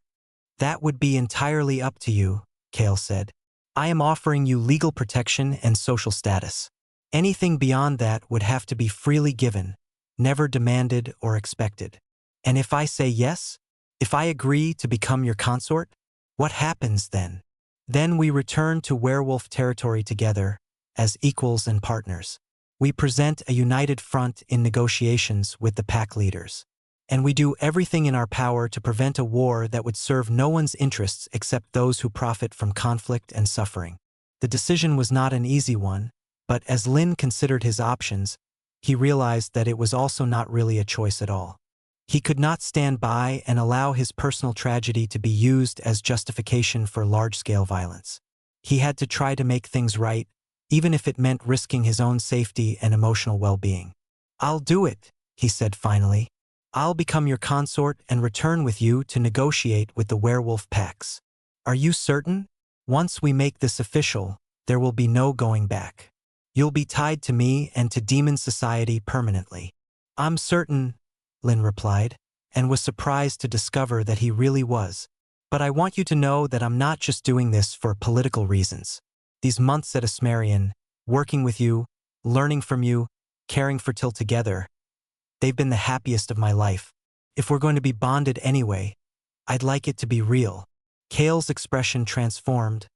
Speaker 1: That would be entirely up to you, Kale said. I am offering you legal protection and social status. Anything beyond that would have to be freely given, never demanded or expected. And if I say yes, if I agree to become your consort, what happens then? Then we return to werewolf territory together, as equals and partners. We present a united front in negotiations with the pack leaders. And we do everything in our power to prevent a war that would serve no one's interests except those who profit from conflict and suffering. The decision was not an easy one, but as Lin considered his options, he realized that it was also not really a choice at all. He could not stand by and allow his personal tragedy to be used as justification for large-scale violence. He had to try to make things right, even if it meant risking his own safety and emotional well-being. I'll do it, he said finally. I'll become your consort and return with you to negotiate with the werewolf packs. Are you certain? Once we make this official, there will be no going back. You'll be tied to me and to demon society permanently. I'm certain, Lin replied, and was surprised to discover that he really was. But I want you to know that I'm not just doing this for political reasons. These months at Asmarian, working with you, learning from you, caring for Till together, they've been the happiest of my life. If we're going to be bonded anyway, I'd like it to be real. Kale's expression transformed,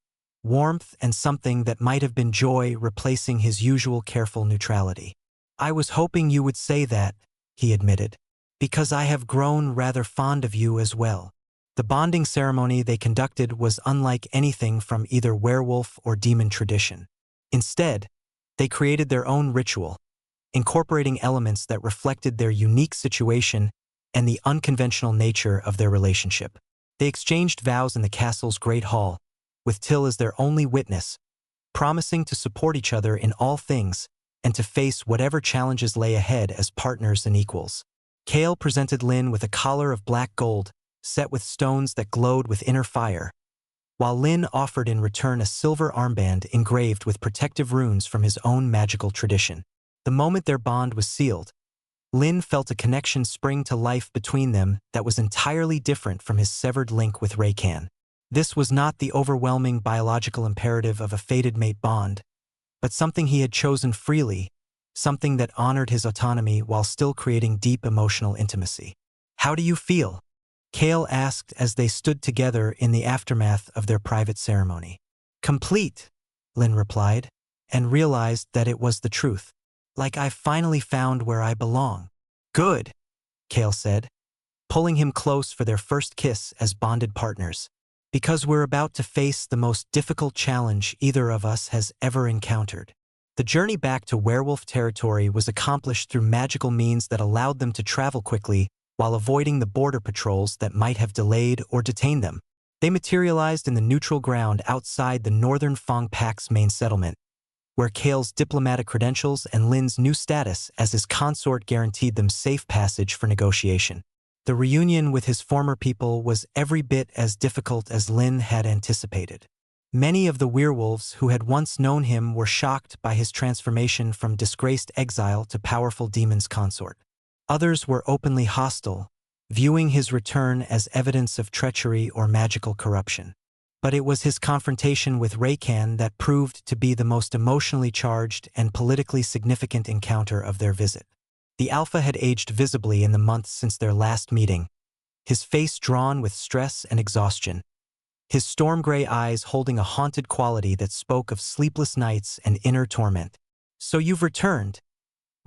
Speaker 1: warmth and something that might have been joy replacing his usual careful neutrality. "I was hoping you would say that," he admitted, "because I have grown rather fond of you as well." The bonding ceremony they conducted was unlike anything from either werewolf or demon tradition. Instead, they created their own ritual, incorporating elements that reflected their unique situation and the unconventional nature of their relationship. They exchanged vows in the castle's great hall, with Till as their only witness, promising to support each other in all things and to face whatever challenges lay ahead as partners and equals. Kale presented Lin with a collar of black gold, set with stones that glowed with inner fire, while Lin offered in return a silver armband engraved with protective runes from his own magical tradition. The moment their bond was sealed, Lin felt a connection spring to life between them that was entirely different from his severed link with Raycan. This was not the overwhelming biological imperative of a fated mate bond, but something he had chosen freely, something that honored his autonomy while still creating deep emotional intimacy. "How do you feel?" Kale asked as they stood together in the aftermath of their private ceremony. "Complete," Lin replied, and realized that it was the truth. "Like I've finally found where I belong." "Good," Kale said, pulling him close for their first kiss as bonded partners, "because we're about to face the most difficult challenge either of us has ever encountered." The journey back to werewolf territory was accomplished through magical means that allowed them to travel quickly while avoiding the border patrols that might have delayed or detained them. They materialized in the neutral ground outside the Northern Fong Pac's main settlement, where Kale's diplomatic credentials and Lin's new status as his consort guaranteed them safe passage for negotiation. The reunion with his former people was every bit as difficult as Lin had anticipated. Many of the werewolves who had once known him were shocked by his transformation from disgraced exile to powerful demon's consort. Others were openly hostile, viewing his return as evidence of treachery or magical corruption. But it was his confrontation with Raycan that proved to be the most emotionally charged and politically significant encounter of their visit. The Alpha had aged visibly in the months since their last meeting, his face drawn with stress and exhaustion, his storm-gray eyes holding a haunted quality that spoke of sleepless nights and inner torment. "So you've returned,"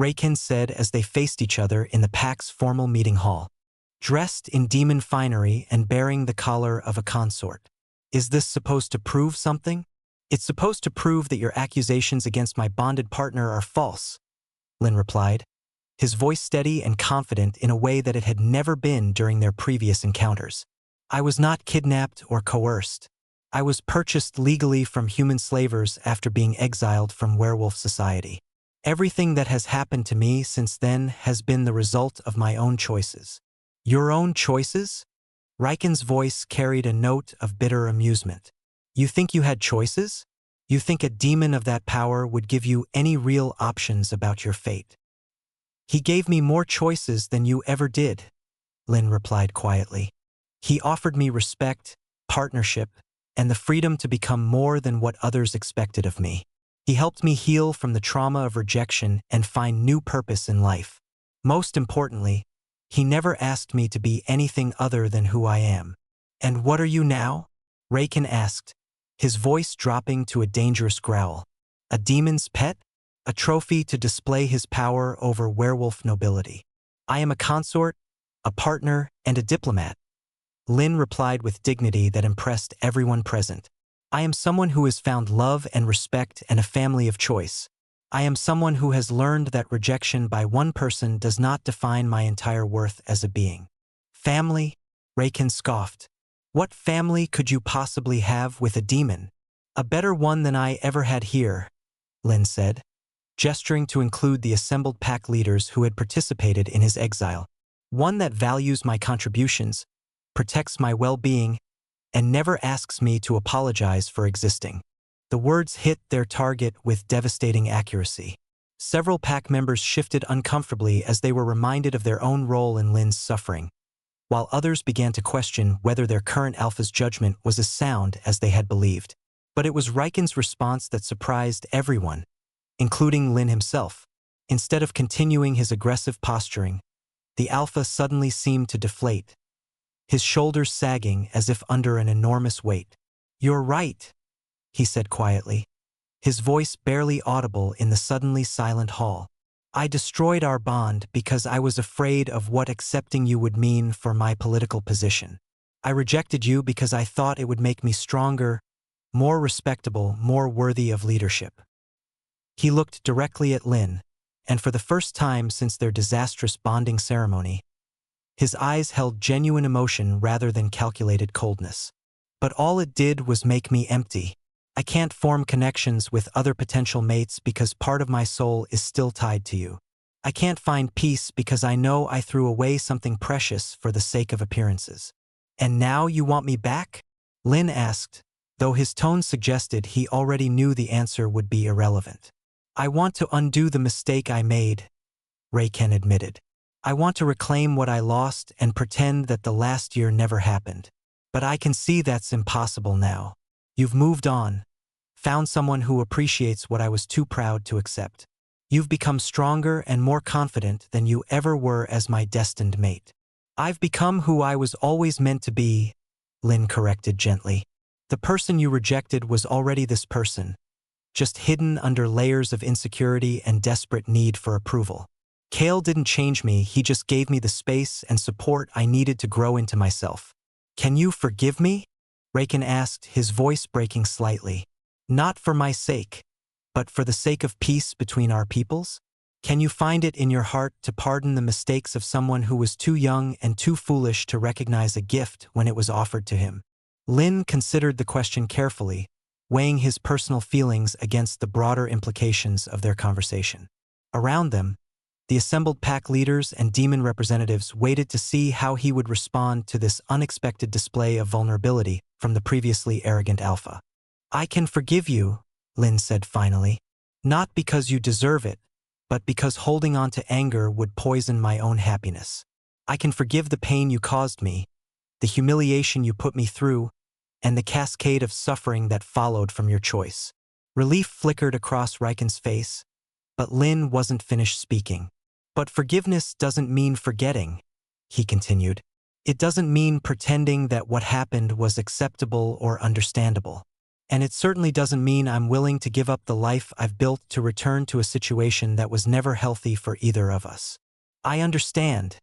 Speaker 1: Raycan said as they faced each other in the Pac's formal meeting hall, dressed in demon finery and bearing the collar of a consort. "Is this supposed to prove something?" "It's supposed to prove that your accusations against my bonded partner are false," Lin replied, his voice steady and confident in a way that it had never been during their previous encounters. "I was not kidnapped or coerced. I was purchased legally from human slavers after being exiled from werewolf society. Everything that has happened to me since then has been the result of my own choices." "Your own choices?" Raycan's voice carried a note of bitter amusement. "You think you had choices? You think a demon of that power would give you any real options about your fate?" "He gave me more choices than you ever did," Lin replied quietly. "He offered me respect, partnership, and the freedom to become more than what others expected of me. He helped me heal from the trauma of rejection and find new purpose in life. Most importantly, he never asked me to be anything other than who I am." "And what are you now?" Raycan asked, his voice dropping to a dangerous growl. "A demon's pet? A trophy to display his power over werewolf nobility. I am a consort, a partner, and a diplomat," Lin replied with dignity that impressed everyone present. "I am someone who has found love and respect and a family of choice. I am someone who has learned that rejection by one person does not define my entire worth as a being." "Family?" Raycan scoffed. "What family could you possibly have with a demon?" "A better one than I ever had here," Lin said, gesturing to include the assembled pack leaders who had participated in his exile. "One that values my contributions, protects my well-being, and never asks me to apologize for existing." The words hit their target with devastating accuracy. Several pack members shifted uncomfortably as they were reminded of their own role in Lin's suffering, while others began to question whether their current alpha's judgment was as sound as they had believed. But it was Raycan's response that surprised everyone, including Lin himself. Instead of continuing his aggressive posturing, the alpha suddenly seemed to deflate, his shoulders sagging as if under an enormous weight. "You're right," he said quietly, his voice barely audible in the suddenly silent hall. I destroyed our bond because I was afraid of what accepting you would mean for my political position. I rejected you because I thought it would make me stronger, more respectable, more worthy of leadership. He looked directly at Lin, and for the first time since their disastrous bonding ceremony, his eyes held genuine emotion rather than calculated coldness. But all it did was make me empty. I can't form connections with other potential mates because part of my soul is still tied to you. I can't find peace because I know I threw away something precious for the sake of appearances. And now you want me back? Lin asked, though his tone suggested he already knew the answer would be irrelevant. I want to undo the mistake I made, Reiken admitted. I want to reclaim what I lost and pretend that the last year never happened. But I can see that's impossible now. You've moved on, found someone who appreciates what I was too proud to accept. You've become stronger and more confident than you ever were as my destined mate. I've become who I was always meant to be, Lin corrected gently. The person you rejected was already this person, just hidden under layers of insecurity and desperate need for approval. Kale didn't change me, he just gave me the space and support I needed to grow into myself. Can you forgive me? Reiken asked, his voice breaking slightly. Not for my sake, but for the sake of peace between our peoples? Can you find it in your heart to pardon the mistakes of someone who was too young and too foolish to recognize a gift when it was offered to him? Lin considered the question carefully, weighing his personal feelings against the broader implications of their conversation. Around them, the assembled pack leaders and demon representatives waited to see how he would respond to this unexpected display of vulnerability from the previously arrogant alpha. I can forgive you, Lin said finally, not because you deserve it, but because holding on to anger would poison my own happiness. I can forgive the pain you caused me, the humiliation you put me through, and the cascade of suffering that followed from your choice. Relief flickered across Reiken's face, but Lin wasn't finished speaking. But forgiveness doesn't mean forgetting, he continued. It doesn't mean pretending that what happened was acceptable or understandable. And it certainly doesn't mean I'm willing to give up the life I've built to return to a situation that was never healthy for either of us. I understand,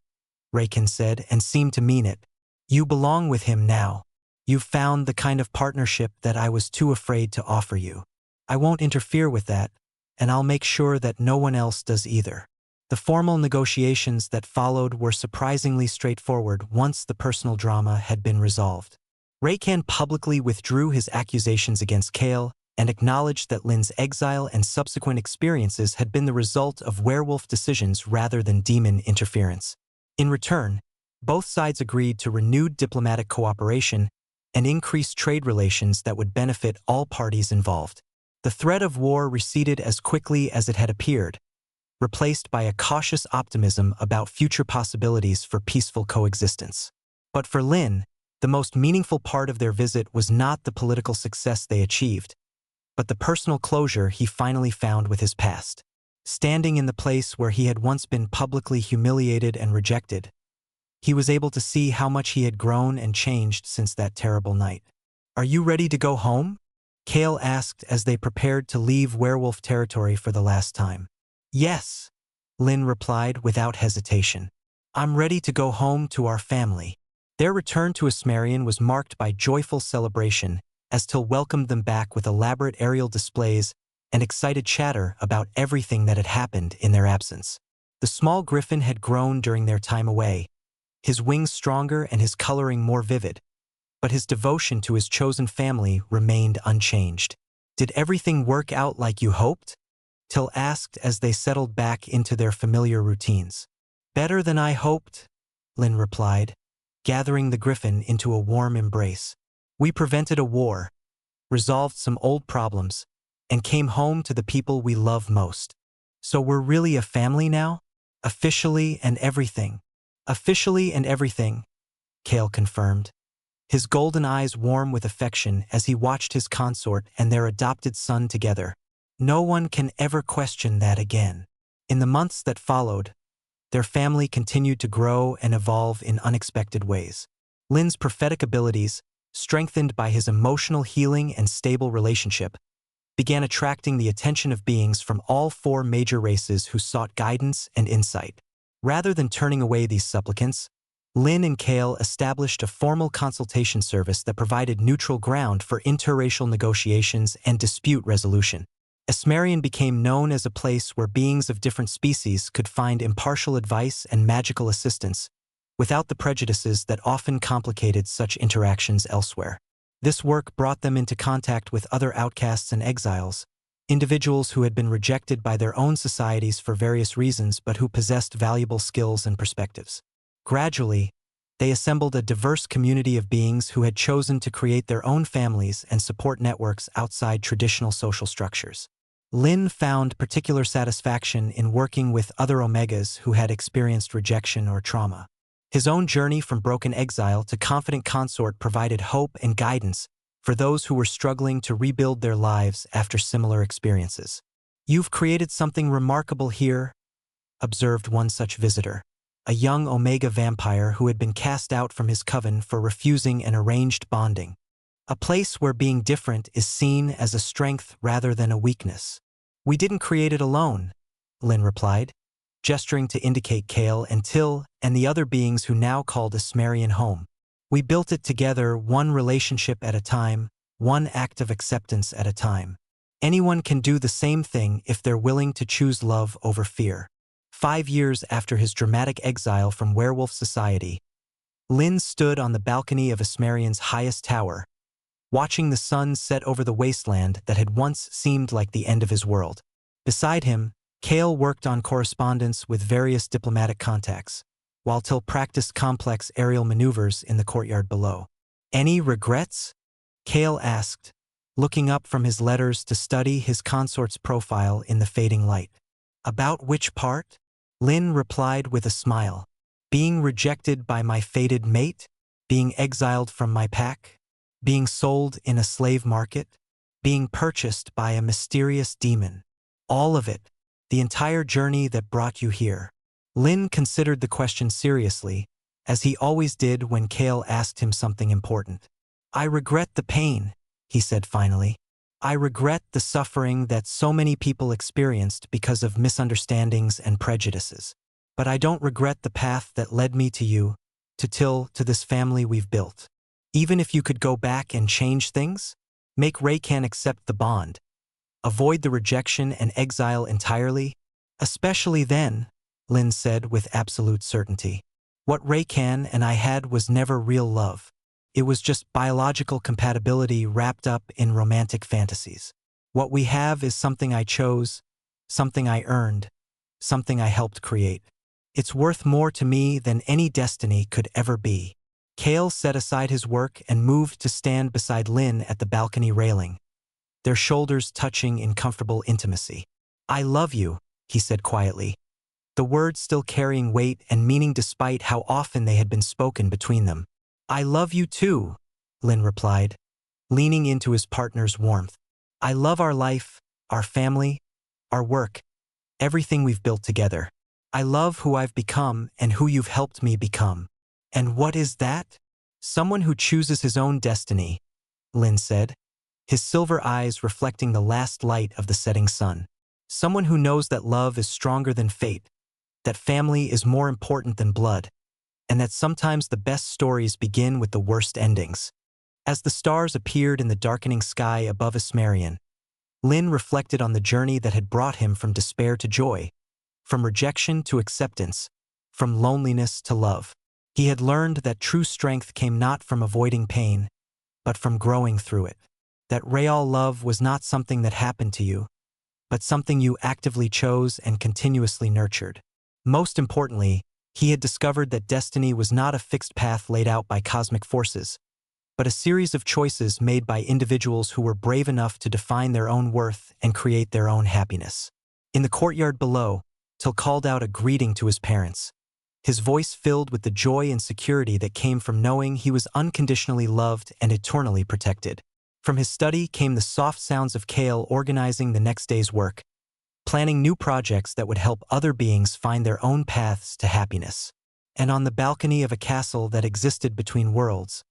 Speaker 1: Reiken said, and seemed to mean it. You belong with him now. You've found the kind of partnership that I was too afraid to offer you. I won't interfere with that, and I'll make sure that no one else does either. The formal negotiations that followed were surprisingly straightforward once the personal drama had been resolved. Reiken publicly withdrew his accusations against Kale and acknowledged that Lin's exile and subsequent experiences had been the result of werewolf decisions rather than demon interference. In return, both sides agreed to renewed diplomatic cooperation and increased trade relations that would benefit all parties involved. The threat of war receded as quickly as it had appeared, replaced by a cautious optimism about future possibilities for peaceful coexistence. But for Lin, the most meaningful part of their visit was not the political success they achieved, but the personal closure he finally found with his past. Standing in the place where he had once been publicly humiliated and rejected, he was able to see how much he had grown and changed since that terrible night. Are you ready to go home? Kale asked as they prepared to leave werewolf territory for the last time. Yes, Lin replied without hesitation. I'm ready to go home to our family. Their return to Asmarian was marked by joyful celebration as Till welcomed them back with elaborate aerial displays and excited chatter about everything that had happened in their absence. The small griffin had grown during their time away, his wings stronger and his coloring more vivid, but his devotion to his chosen family remained unchanged. Did everything work out like you hoped? Till asked as they settled back into their familiar routines. Better than I hoped, Lin replied, gathering the griffin into a warm embrace. We prevented a war, resolved some old problems, and came home to the people we love most. So we're really a family now? Officially and everything. Officially and everything, Kale confirmed, his golden eyes warm with affection as he watched his consort and their adopted son together. No one can ever question that again. In the months that followed, their family continued to grow and evolve in unexpected ways. Lin's prophetic abilities, strengthened by his emotional healing and stable relationship, began attracting the attention of beings from all four major races who sought guidance and insight. Rather than turning away these supplicants, Lin and Kale established a formal consultation service that provided neutral ground for interracial negotiations and dispute resolution. Asmarian became known as a place where beings of different species could find impartial advice and magical assistance, without the prejudices that often complicated such interactions elsewhere. This work brought them into contact with other outcasts and exiles, individuals who had been rejected by their own societies for various reasons but who possessed valuable skills and perspectives. Gradually, they assembled a diverse community of beings who had chosen to create their own families and support networks outside traditional social structures. Lin found particular satisfaction in working with other Omegas who had experienced rejection or trauma. His own journey from broken exile to confident consort provided hope and guidance for those who were struggling to rebuild their lives after similar experiences. "You've created something remarkable here," observed one such visitor, a young Omega vampire who had been cast out from his coven for refusing an arranged bonding. "A place where being different is seen as a strength rather than a weakness." "We didn't create it alone," Lin replied, gesturing to indicate Kale and Till and the other beings who now called Asmarian home. "We built it together, one relationship at a time, one act of acceptance at a time. Anyone can do the same thing if they're willing to choose love over fear." 5 years after his dramatic exile from werewolf society, Lin stood on the balcony of Asmarian's highest tower, watching the sun set over the wasteland that had once seemed like the end of his world. Beside him, Kale worked on correspondence with various diplomatic contacts, while Till practiced complex aerial maneuvers in the courtyard below. "Any regrets?" Kale asked, looking up from his letters to study his consort's profile in the fading light. "About which part?" Lin replied with a smile. "Being rejected by my fated mate? Being exiled from my pack? Being sold in a slave market? Being purchased by a mysterious demon? All of it, the entire journey that brought you here." Lin considered the question seriously, as he always did when Kale asked him something important. "I regret the pain," he said finally. "I regret the suffering that so many people experienced because of misunderstandings and prejudices. But I don't regret the path that led me to you, to Till, to this family we've built. Even if you could go back and change things, make Raycan accept the bond, avoid the rejection and exile entirely, especially then," Lin said with absolute certainty. "What Raycan and I had was never real love. It was just biological compatibility wrapped up in romantic fantasies. What we have is something I chose, something I earned, something I helped create. It's worth more to me than any destiny could ever be." Kale set aside his work and moved to stand beside Lin at the balcony railing, their shoulders touching in comfortable intimacy. "I love you," he said quietly, the words still carrying weight and meaning despite how often they had been spoken between them. "I love you too," Lin replied, leaning into his partner's warmth. "I love our life, our family, our work, everything we've built together. I love who I've become and who you've helped me become." "And what is that?" "Someone who chooses his own destiny," Lin said, his silver eyes reflecting the last light of the setting sun. "Someone who knows that love is stronger than fate, that family is more important than blood, and that sometimes the best stories begin with the worst endings." As the stars appeared in the darkening sky above Asmarian, Lin reflected on the journey that had brought him from despair to joy, from rejection to acceptance, from loneliness to love. He had learned that true strength came not from avoiding pain, but from growing through it. That real love was not something that happened to you, but something you actively chose and continuously nurtured. Most importantly, he had discovered that destiny was not a fixed path laid out by cosmic forces, but a series of choices made by individuals who were brave enough to define their own worth and create their own happiness. In the courtyard below, Till called out a greeting to his parents, his voice filled with the joy and security that came from knowing he was unconditionally loved and eternally protected. From his study came the soft sounds of Kale organizing the next day's work, planning new projects that would help other beings find their own paths to happiness. And on the balcony of a castle that existed between worlds,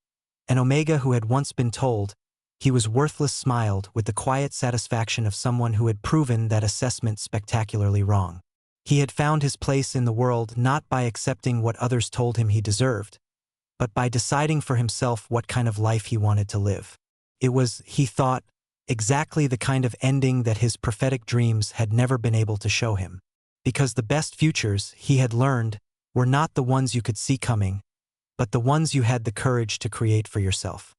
Speaker 1: And Omega, who had once been told he was worthless, smiled with the quiet satisfaction of someone who had proven that assessment spectacularly wrong. He had found his place in the world not by accepting what others told him he deserved, but by deciding for himself what kind of life he wanted to live. It was, he thought, exactly the kind of ending that his prophetic dreams had never been able to show him. Because the best futures, he had learned, were not the ones you could see coming, but the ones you had the courage to create for yourself.